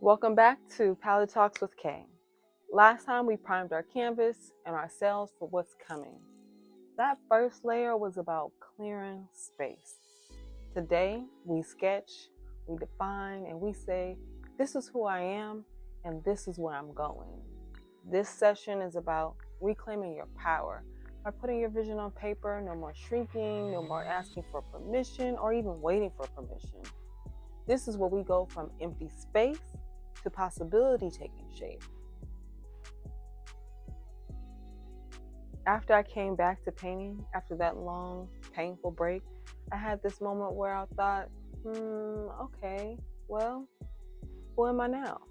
Welcome back to Palette Talks with Kay. Last time we primed our canvas and ourselves for what's coming. That first layer was about clearing space. Today, we sketch, we define, and we say, this is who I am and this is where I'm going. This session is about reclaiming your power by putting your vision on paper. No more shrinking, no more asking for permission or even waiting for permission. This is where we go from empty space to possibility taking shape. After I came back to painting, after that long, painful break, I had this moment where I thought, okay, well, who am I now?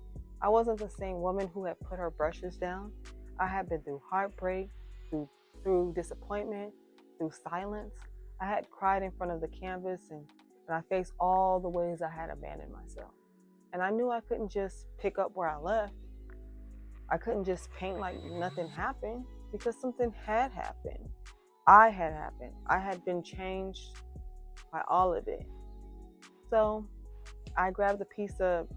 I wasn't the same woman who had put her brushes down. I had been through heartbreak, through disappointment, through silence. I had cried in front of the canvas and I faced all the ways I had abandoned myself. And I knew I couldn't just pick up where I left. I couldn't just paint like nothing happened because something had happened. I had been changed by all of it. So I grabbed a piece of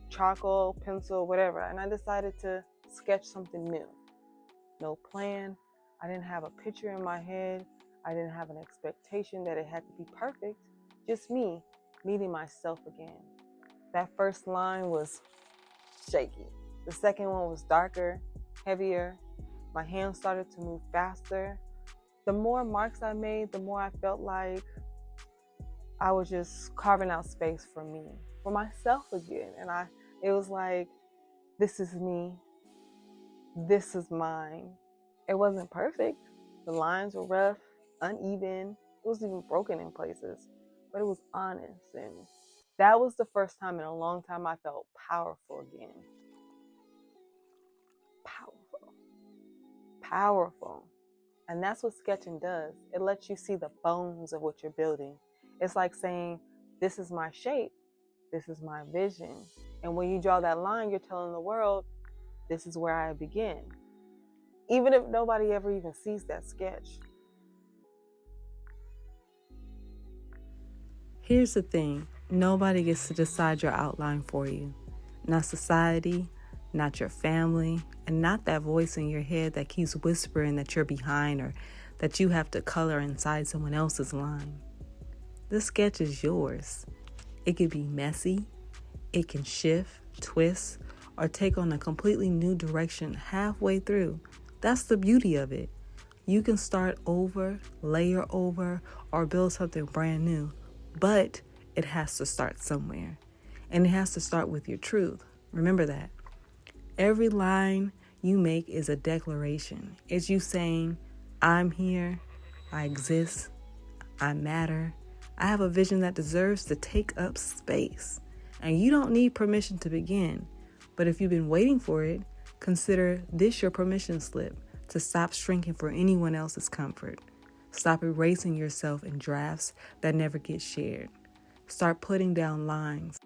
charcoal, pencil, whatever, and I decided to sketch something new. No plan. I didn't have a picture in my head. I didn't have an expectation that it had to be perfect. Just me meeting myself again. That first line was shaky. The second one was darker, heavier. My hands started to move faster. The more marks I made, the more I felt like I was just carving out space for me, for myself again. And it was like, this is me. This is mine. It wasn't perfect. The lines were rough, uneven. It was even broken in places, but it was honest. And that was the first time in a long time I felt powerful again. Powerful. And that's what sketching does. It lets you see the bones of what you're building. It's like saying, this is my shape. This is my vision. And when you draw that line, you're telling the world, this is where I begin. Even if nobody ever even sees that sketch. Here's the thing. Nobody gets to decide your outline for you. Not society, not your family, and not that voice in your head that keeps whispering that you're behind or that you have to color inside someone else's line. This sketch is yours. It could be messy, it can shift, twist, or take on a completely new direction halfway through. That's the beauty of it. You can start over, layer over, or build something brand new, but it has to start somewhere. And it has to start with your truth. Remember that. Every line you make is a declaration. It's you saying, I'm here, I exist, I matter, I have a vision that deserves to take up space. And you don't need permission to begin. But if you've been waiting for it, consider this your permission slip to stop shrinking for anyone else's comfort. Stop erasing yourself in drafts that never get shared. Start putting down lines.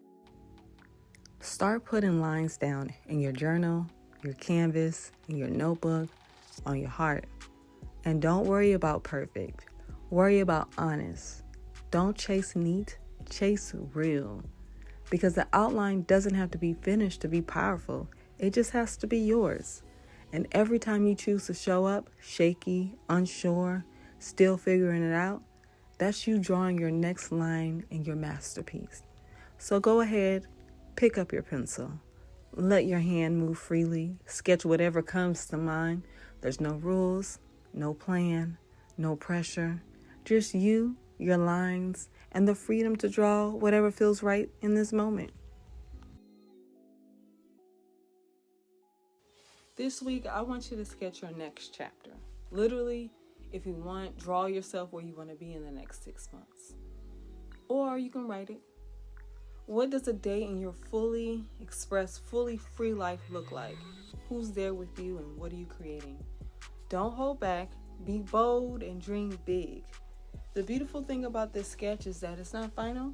Start putting lines down in your journal, your canvas, in your notebook, on your heart. And don't worry about perfect. Worry about honest. Don't chase neat, chase real. Because the outline doesn't have to be finished to be powerful. It just has to be yours. And every time you choose to show up, shaky, unsure, still figuring it out, that's you drawing your next line in your masterpiece. So go ahead, pick up your pencil. Let your hand move freely. Sketch whatever comes to mind. There's no rules, no plan, no pressure. Just you, your lines, and the freedom to draw whatever feels right in this moment. This week, I want you to sketch your next chapter. Literally, if you want, draw yourself where you want to be in the next 6 months. Or you can write it. What does a day in your fully expressed, fully free life look like? Who's there with you and what are you creating? Don't hold back. Be bold and dream big. The beautiful thing about this sketch is that it's not final.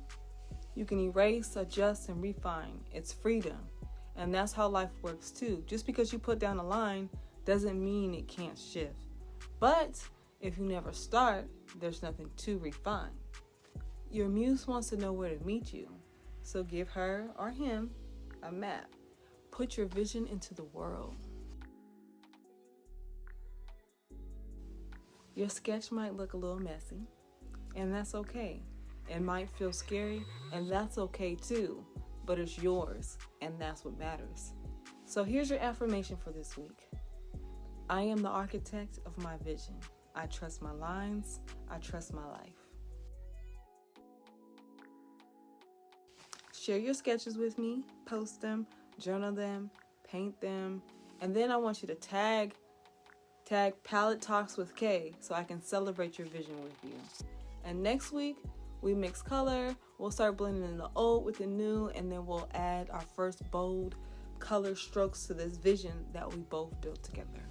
You can erase, adjust, and refine. It's freedom. And that's how life works too. Just because you put down a line doesn't mean it can't shift. But if you never start, there's nothing to refine. Your muse wants to know where to meet you. So give her or him a map Put your vision into the world. Your sketch might look a little messy, and that's okay. It might feel scary, and that's okay too, but it's yours, and that's what matters. So here's your affirmation for this week. I am the architect of my vision. I trust my lines. I trust my life. Share your sketches with me, post them, journal them, paint them, and then I want you to tag Palette Talks with Kay so I can celebrate your vision with you. And next week, we mix color. We'll start blending in the old with the new, and then we'll add our first bold color strokes to this vision that we both built together.